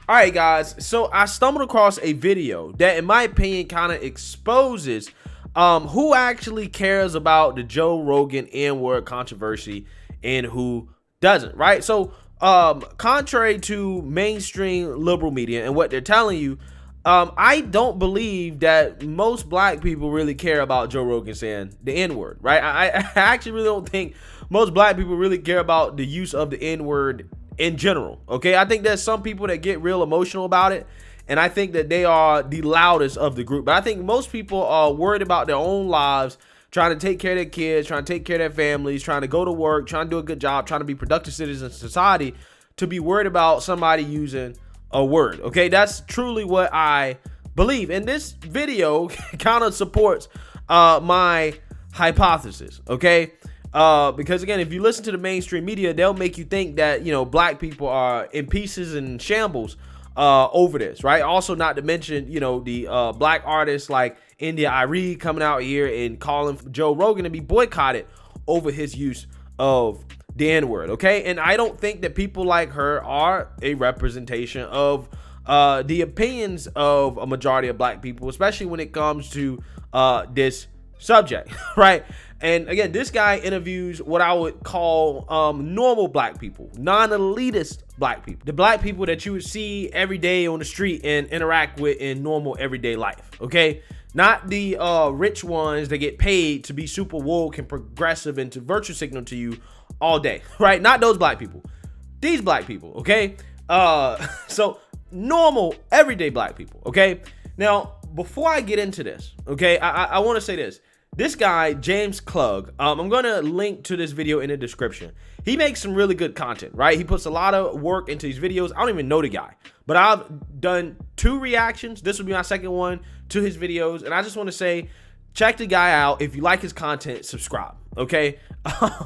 All right, guys. So I stumbled across a video that, in my opinion, kind of exposes who actually cares about the Joe Rogan N-word controversy and who doesn't, right? So contrary to mainstream liberal media and what they're telling you, I don't believe that most black people really care about Joe Rogan saying the N-word, right? I actually really don't think most black people really care about the use of the N-word in general, okay? I think there's some people that get real emotional about it, and I think that they are the loudest of the group. But I think most people are worried about their own lives, trying to take care of their kids, trying to take care of their families, trying to go to work, trying to do a good job, trying to be productive citizens in society, to be worried about somebody using a word, okay? That's truly what I believe. And this video kind of supports my hypothesis, okay? Because again, if you listen to the mainstream media, they'll make you think that, you know, black people are in pieces and shambles over this, right? Also, not to mention, you know, the black artists like India Irie coming out here and calling for Joe Rogan to be boycotted over his use of the N-word, okay? And I don't think that people like her are a representation of the opinions of a majority of black people, especially when it comes to this subject, right? And again, this guy interviews what I would call normal black people, non-elitist black people, the black people that you would see every day on the street and interact with in normal everyday life, okay? Not the rich ones that get paid to be super woke and progressive and to virtue signal to you all day, right? Not those black people, these black people, okay? So normal, everyday black people, okay? Now, before I get into this, okay, I want to say this. This guy, James Klug, I'm going to link to this video in the description. He makes some really good content, right? He puts a lot of work into these videos. I don't even know the guy, but I've done 2 reactions. This will be my second one to his videos. And I just want to say, check the guy out. If you like his content, subscribe, okay?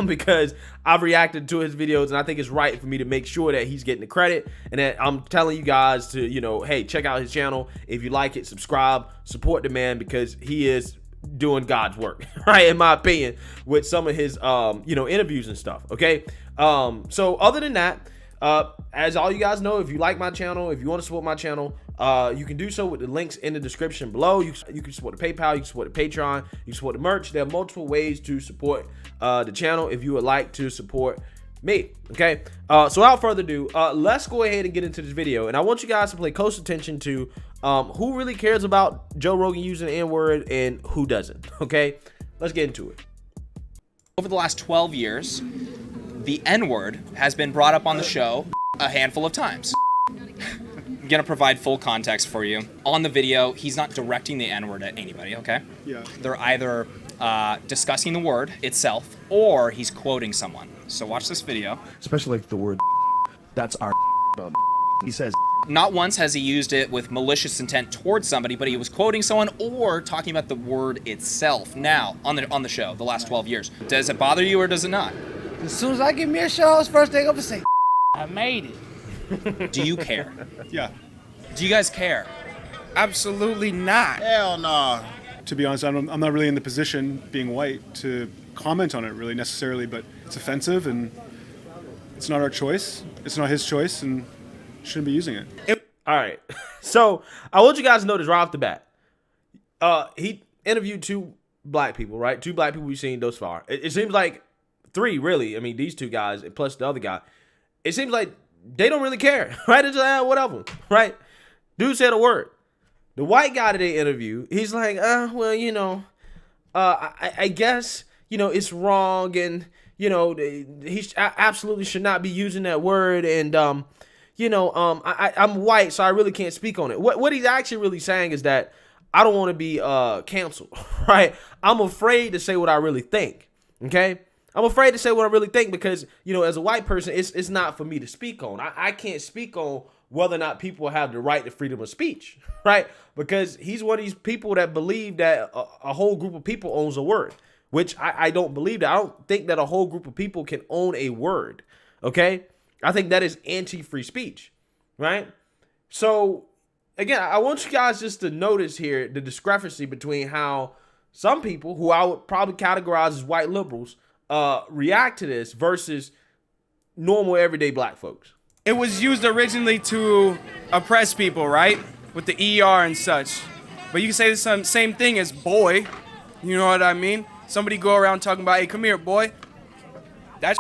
Because I've reacted to his videos and I think it's right for me to make sure that he's getting the credit and that I'm telling you guys to, you know, hey, check out his channel. If you like it, subscribe, support the man, because he is doing God's work, right? In my opinion, with some of his, you know, interviews and stuff. Okay. So other than that, as all you guys know, if you like my channel, if you want to support my channel, you can do so with the links in the description below. You can support the PayPal, you can support the Patreon, you can support the merch. There are multiple ways to support the channel if you would like to support me. Okay. So without further ado, let's go ahead and get into this video. And I want you guys to pay close attention to who really cares about Joe Rogan using the N-word and who doesn't. Okay, let's get into it. Over the last 12 years, the N-word has been brought up on the show a handful of times. I'm gonna provide full context for you. On the video, he's not directing the N-word at anybody, okay? Yeah. They're either discussing the word itself or he's quoting someone. So watch this video. Especially like the word that's our he says. Not once has he used it with malicious intent towards somebody, but he was quoting someone or talking about the word itself. Now, on the show, the last 12 years. Does it bother you or does it not? As soon as I get me a show, it's first thing I'm gonna say, I made it. Do you care? Yeah. Do you guys care? Absolutely not. Hell no. To be honest, I'm not really in the position, being white, to comment on it really necessarily, but it's offensive and it's not our choice. It's not his choice and shouldn't be using it. All right. So I want you guys to know this right off the bat. He interviewed 2 black people, right? 2 black people we've seen thus far. It seems like 3, really. I mean, these 2 guys plus the other guy. It seems like they don't really care, right? It's just, whatever, right? Dude said a word. The white guy that they interview, he's like, well, you know, I guess, you know, it's wrong, and, you know, he absolutely should not be using that word, and, you know, I'm white, so I really can't speak on it. What he's actually really saying is that I don't want to be canceled, right? I'm afraid to say what I really think, okay? I'm afraid to say what I really think because, you know, as a white person, it's not for me to speak on. I can't speak on whether or not people have the right to freedom of speech, right? Because he's one of these people that believe that a whole group of people owns a word, which I don't believe that. I don't think that a whole group of people can own a word, okay? I think that is anti-free speech, right? So, again, I want you guys just to notice here the discrepancy between how some people, who I would probably categorize as white liberals, react to this versus normal everyday black folks. It was used originally to oppress people, right? With the ER and such. But you can say the same thing as boy. You know what I mean? Somebody go around talking about, hey, come here, boy. That's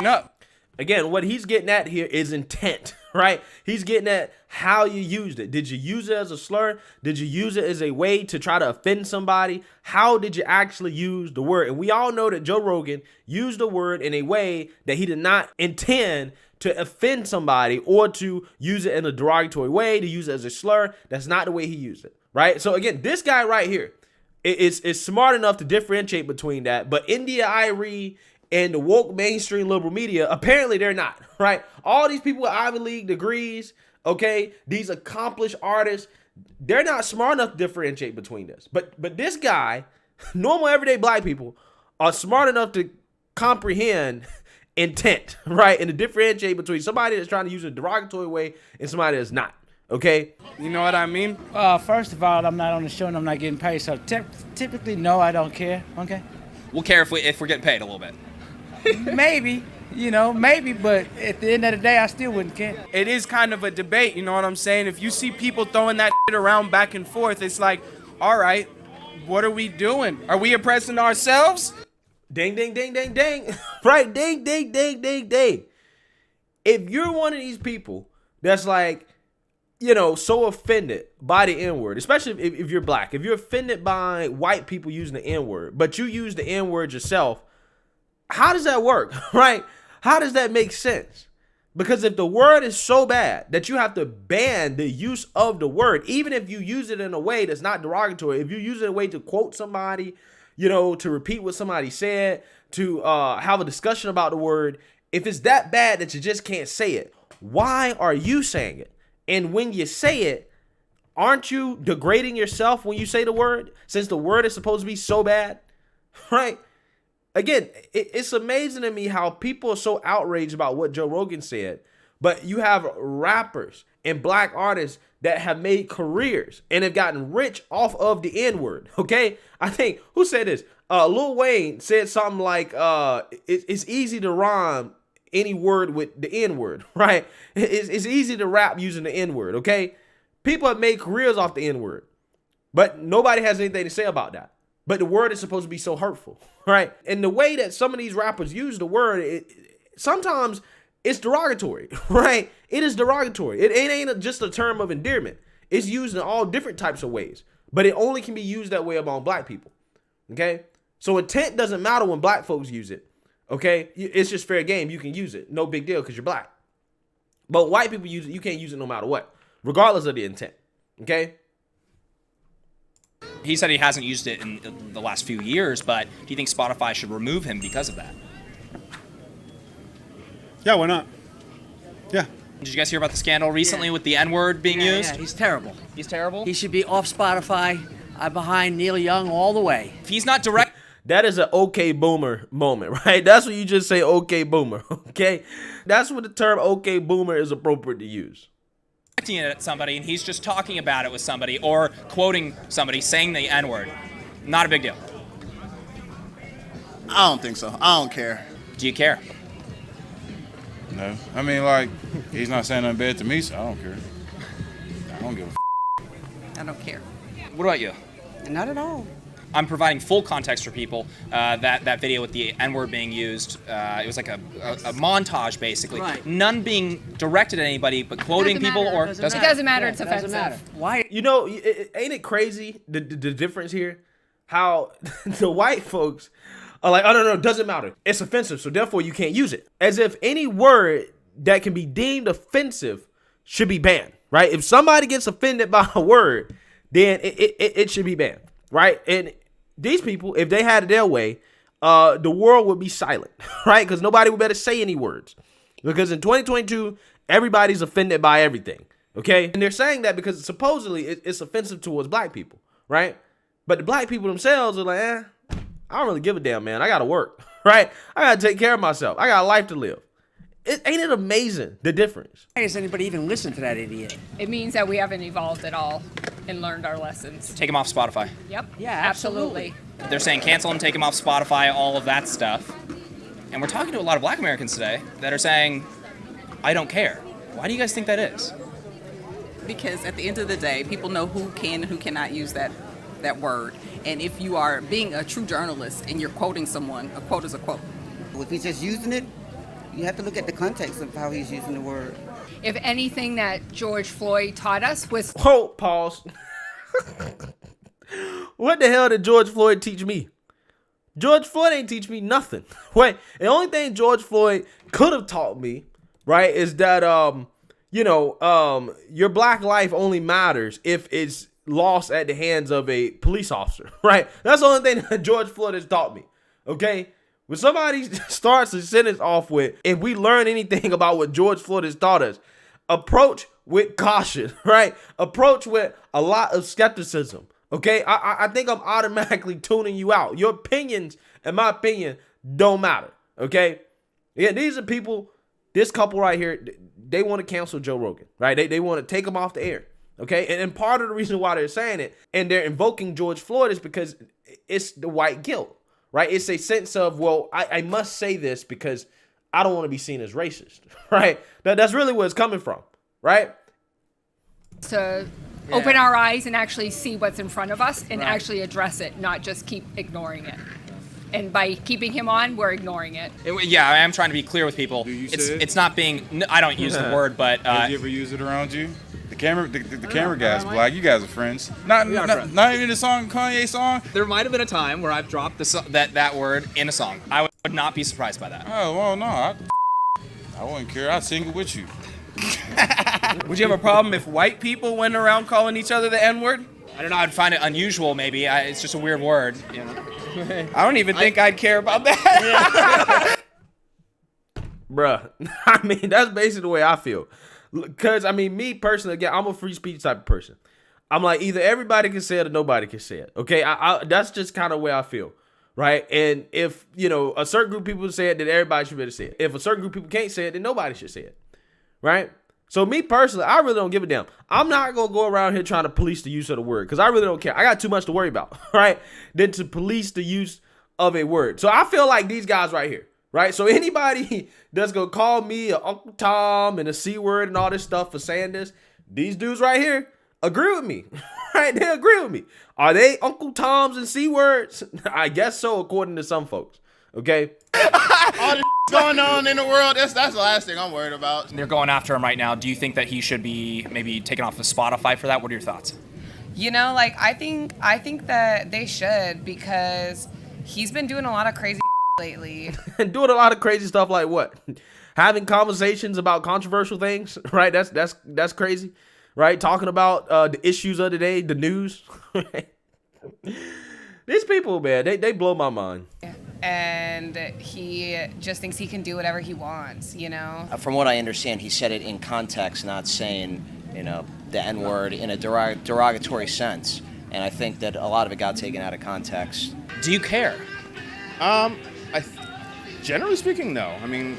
up. Again, what he's getting at here is intent, right? He's getting at how you used it. Did you use it as a slur? Did you use it as a way to try to offend somebody? How did you actually use the word? And we all know that Joe Rogan used the word in a way that he did not intend to offend somebody or to use it in a derogatory way, to use it as a slur. That's not the way he used it, right? So again, this guy right here is smart enough to differentiate between that, but India Irie and the woke mainstream liberal media, apparently they're not, right? All these people with Ivy League degrees, okay, these accomplished artists, they're not smart enough to differentiate between this. But this guy, normal everyday black people, are smart enough to comprehend intent, right? And to differentiate between somebody that's trying to use a derogatory way and somebody that's not, okay? You know what I mean? First of all, I'm not on the show and I'm not getting paid, so typically, no, I don't care, okay? We'll care if we're getting paid a little bit. Maybe, but at the end of the day, I still wouldn't care. It is kind of a debate, you know what I'm saying? If you see people throwing that shit around back and forth, it's like, all right, what are we doing? Are we oppressing ourselves? Ding, ding, ding, ding, ding. Right, ding, ding, ding, ding, ding. If you're one of these people that's like, so offended by the N-word, especially if you're black, if you're offended by white people using the N-word, but you use the N-word yourself, how does that work, right? How does that make sense? Because if the word is so bad that you have to ban the use of the word, even if you use it in a way that's not derogatory, if you use it in a way to quote somebody, to repeat what somebody said, to have a discussion about the word, if it's that bad that you just can't say it, why are you saying it? And when you say it, aren't you degrading yourself when you say the word, since the word is supposed to be so bad, right? Again, it's amazing to me how people are so outraged about what Joe Rogan said, but you have rappers and black artists that have made careers and have gotten rich off of the N-word, okay? I think, who said this? Lil Wayne said something like, it's easy to rhyme any word with the N-word, right? It's easy to rap using the N-word, okay? People have made careers off the N-word, but nobody has anything to say about that. But the word is supposed to be so hurtful, right? And the way that some of these rappers use the word, sometimes it's derogatory, right? It is derogatory. It ain't just a term of endearment. It's used in all different types of ways, but it only can be used that way among black people, okay? So intent doesn't matter when black folks use it, okay? It's just fair game. You can use it. No big deal because you're black. But white people use it. You can't use it no matter what, regardless of the intent, okay? He said he hasn't used it in the last few years, but do you think Spotify should remove him because of that? Yeah, why not? Yeah. Did you guys hear about the scandal recently with the N-word being used? Yeah, he's terrible. He's terrible? He should be off Spotify. I'm behind Neil Young all the way. If he's not direct... That is an okay boomer moment, right? That's what you just say, okay boomer, okay? That's what the term okay boomer is appropriate to use. It at somebody and he's just talking about it with somebody or quoting somebody saying the N-word. Not a big deal. I don't think so. I don't care. Do you care? No. I mean, he's not saying nothing bad to me, so I don't care. I don't give a I don't care. What about you? Not at all. I'm providing full context for people. That video with the N-word being used, it was like a montage, basically. Right. None being directed at anybody, but quoting people or... It doesn't matter. It's offensive. Why? Ain't it crazy, the difference here? How the white folks are like, oh, no, it doesn't matter. It's offensive, so therefore you can't use it. As if any word that can be deemed offensive should be banned, right? If somebody gets offended by a word, then it should be banned, right? And these people, if they had it their way, the world would be silent, right? Because nobody would better say any words. Because in 2022, everybody's offended by everything, okay? And they're saying that because supposedly it's offensive towards black people, right? But the black people themselves are like, I don't really give a damn, man. I got to work, right? I got to take care of myself. I got a life to live. Ain't it amazing, the difference? Why does anybody even listen to that idiot? It means that we haven't evolved at all and learned our lessons. Take him off Spotify. Yep. Yeah, absolutely. They're saying cancel him, take him off Spotify, all of that stuff. And we're talking to a lot of black Americans today that are saying, I don't care. Why do you guys think that is? Because at the end of the day, people know who can and who cannot use that word. And if you are being a true journalist and you're quoting someone, a quote is a quote. If he's just using it, you have to look at the context of how he's using the word. If anything that George Floyd taught us was... Whoa, pause. What the hell did George Floyd teach me? George Floyd ain't teach me nothing. Wait, the only thing George Floyd could have taught me, right, is that, your black life only matters if it's lost at the hands of a police officer, right? That's the only thing that George Floyd has taught me, okay? When somebody starts a sentence off with, if we learn anything about what George Floyd has taught us, approach with caution, right? Approach with a lot of skepticism, okay? I think I'm automatically tuning you out. Your opinions, in my opinion, don't matter, okay? Yeah, these are people, this couple right here, they want to cancel Joe Rogan, right? They want to take him off the air, okay? And part of the reason why they're saying it and they're invoking George Floyd is because it's the white guilt. Right? It's a sense of, well, I must say this because I don't want to be seen as racist, right? That's really where it's coming from, right? To open our eyes and actually see what's in front of us and actually address it, not just keep ignoring it. And by keeping him on, we're ignoring it. Yeah, I am trying to be clear with people. Do you say it? It's not being, I don't use the word, but... Have you ever used it around you? The camera guy's black. You guys are friends. Not even the song, Kanye song. There might have been a time where I've dropped that word in a song. I would not be surprised by that. Oh, well, no. I wouldn't care. I'd sing it with you. Would you have a problem if white people went around calling each other the N-word? I don't know. I'd find it unusual, maybe. It's just a weird word. You know? I don't even think I'd care about that. Bruh, I mean, that's basically the way I feel. Because, I mean, me personally, again, I'm a free speech type of person. I'm like, either everybody can say it or nobody can say it. Okay, that's just kind of where I feel, right? And if, a certain group of people say it, then everybody should be able to say it. If a certain group of people can't say it, then nobody should say it, right? So me personally, I really don't give a damn. I'm not going to go around here trying to police the use of the word because I really don't care. I got too much to worry about, right, than to police the use of a word. So I feel like these guys right here, right? So anybody that's going to call me a Uncle Tom and a C word and all this stuff for saying this, these dudes right here agree with me, right? They agree with me. Are they Uncle Toms and C words? I guess so, according to some folks, okay? All the going on in the world, that's the last thing I'm worried about. They're going after him right now. Do you think that he should be maybe taken off of Spotify for that? What are your thoughts? I think that they should because he's been doing a lot of crazy lately. And doing a lot of crazy stuff like what? Having conversations about controversial things, right? That's crazy, right? Talking about the issues of the day, the news. These people, man, they blow my mind. And he just thinks he can do whatever he wants, From what I understand, he said it in context, not saying, the N-word in a derogatory sense. And I think that a lot of it got taken out of context. Do you care? Generally speaking, no. I mean,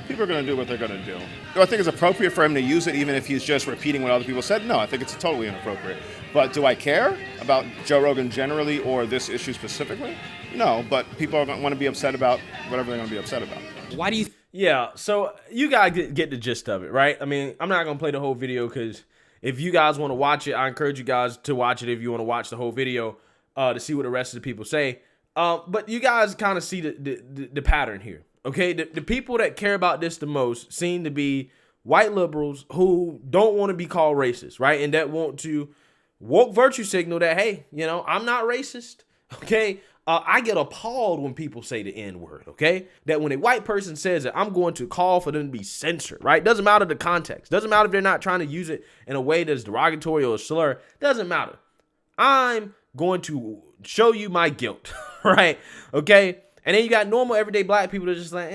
people are going to do what they're going to do. Do I think it's appropriate for him to use it even if he's just repeating what other people said? No, I think it's totally inappropriate. But do I care about Joe Rogan generally or this issue specifically? No, but people are going to want to be upset about whatever they're going to be upset about. Why do you... Yeah, so you guys get the gist of it, right? I mean, I'm not going to play the whole video because if you guys want to watch it, I encourage you guys to watch it if you want to watch the whole video to see what the rest of the people say. But you guys kind of see the pattern here, okay? The people that care about this the most seem to be white liberals who don't want to be called racist, right? And that want to woke virtue signal that, hey, I'm not racist, okay? I get appalled when people say the N-word, okay? That when a white person says it, I'm going to call for them to be censored, right? Doesn't matter the context. Doesn't matter if they're not trying to use it in a way that's derogatory or a slur. Doesn't matter. I'm going to show you my guilt, right? Okay? And then you got normal everyday black people that are just like,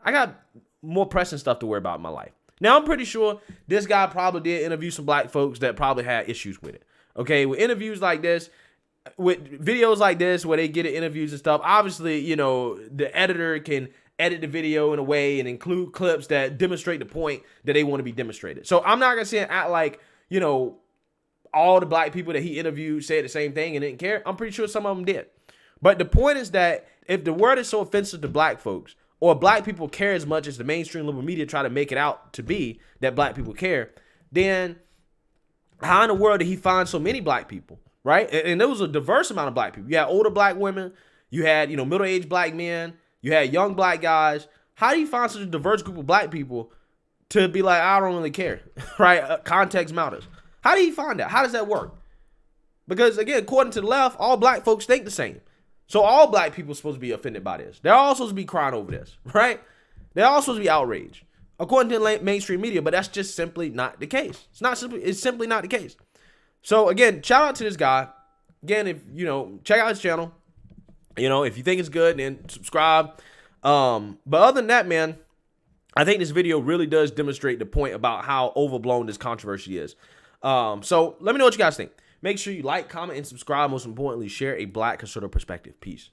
I got more pressing stuff to worry about in my life. Now, I'm pretty sure this guy probably did interview some black folks that probably had issues with it. Okay? With interviews like this, with videos like this where they get interviews and stuff, obviously, the editor can edit the video in a way and include clips that demonstrate the point that they want to be demonstrated. So I'm not going to sit and act like, all the black people that he interviewed said the same thing and didn't care. I'm pretty sure some of them did. But the point is that if the word is so offensive to black folks, or black people care as much as the mainstream liberal media try to make it out to be that black people care, then how in the world did he find so many black people, right? And there was a diverse amount of black people. You had older black women, you had, middle-aged black men, you had young black guys. How do you find such a diverse group of black people to be like, I don't really care, right? Context matters. How do you find that? How does that work? Because, again, according to the left, all black folks think the same. So all black people are supposed to be offended by this. They're all supposed to be crying over this, right? They're all supposed to be outraged, according to the mainstream media, but that's just simply not the case. It's simply not the case. So, again, shout out to this guy. Again, if, check out his channel. If you think it's good, then subscribe. But other than that, man, I think this video really does demonstrate the point about how overblown this controversy is. So let me know what you guys think. Make sure you like, comment, and subscribe. Most importantly, share a black conservative perspective. Peace.